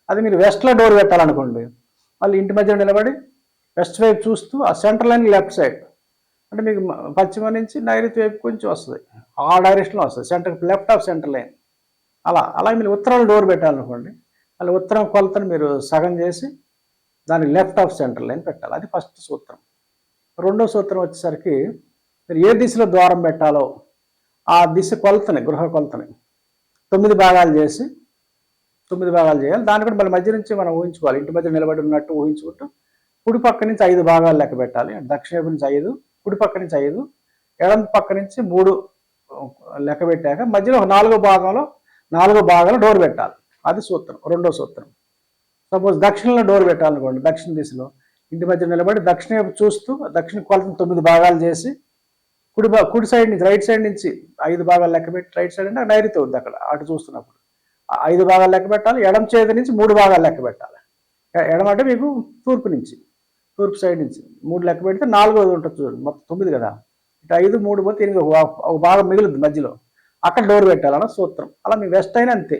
అది మీరు వెస్ట్లో డోర్ పెట్టాలనుకోండి, మళ్ళీ ఇంటి మధ్య నిలబడి వెస్ట్ వైపు చూస్తూ ఆ సెంటర్ లైన్ లెఫ్ట్ సైడ్, అంటే మీకు పశ్చిమ నుంచి నైరుతి వైపు కొంచెం వస్తుంది, ఆ డైరెక్షన్లో వస్తుంది, centre left of centre line. అలా మీరు ఉత్తరం డోర్ పెట్టాలనుకోండి, మళ్ళీ ఉత్తరం కొలతను మీరు సగం చేసి దానికి లెఫ్ట్ ఆఫ్ సెంటర్ లైన్ పెట్టాలి. అది ఫస్ట్ సూత్రం. రెండో సూత్రం వచ్చేసరికి మీరు ఏ దిశలో ద్వారం పెట్టాలో ఆ దిశ కొలతని, గృహ కొలతని 9 భాగాలు చేసి 9 భాగాలు చేయాలి. దాన్ని కూడా మళ్ళీ మధ్య నుంచి మనం ఊహించుకోవాలి. ఇంటి మధ్య నిలబడి ఉన్నట్టు ఊహించుకుంటూ కుడి పక్క నుంచి 5 భాగాలు లెక్క పెట్టాలి. దక్షిణ వైపు నుంచి 5, కుడి పక్క నుంచి 5, ఎడమ పక్క నుంచి 3 లెక్క పెట్టాక మధ్యలో ఒక 4వ భాగంలో డోర్ పెట్టాలి. అది సూత్రం, రెండో సూత్రం. సపోజ్ దక్షిణంలో డోర్ పెట్టాలనుకోండి, దక్షిణ దిశలో ఇంటి మధ్య నిలబడి దక్షిణ వైపు చూస్తూ దక్షిణ కొలతను 9 భాగాలు చేసి కుడి సైడ్ నుంచి, రైట్ సైడ్ నుంచి 5 భాగాలు లెక్క పెట్టి, రైట్ సైడ్ అంటే నైరుతి అవుద్ది అక్కడ అటు చూస్తున్నప్పుడు 5 భాగాలు లెక్క పెట్టాలి. ఎడమ చేతి నుంచి 3 భాగాలు లెక్క పెట్టాలి. ఎడమ అంటే మీకు తూర్పు సైడ్ నుంచి 3 లెక్క పెడితే 4వది ఉంటుంది చూడండి, మొత్తం 9 కదా, ఇటు 5, 3 పోతే 8, ఒక భాగం మిగులుద్ది మధ్యలో, అక్కడ డోర్ పెట్టాలన్న సూత్రం. అలా మీ వెస్ట్ అయినా అంతే.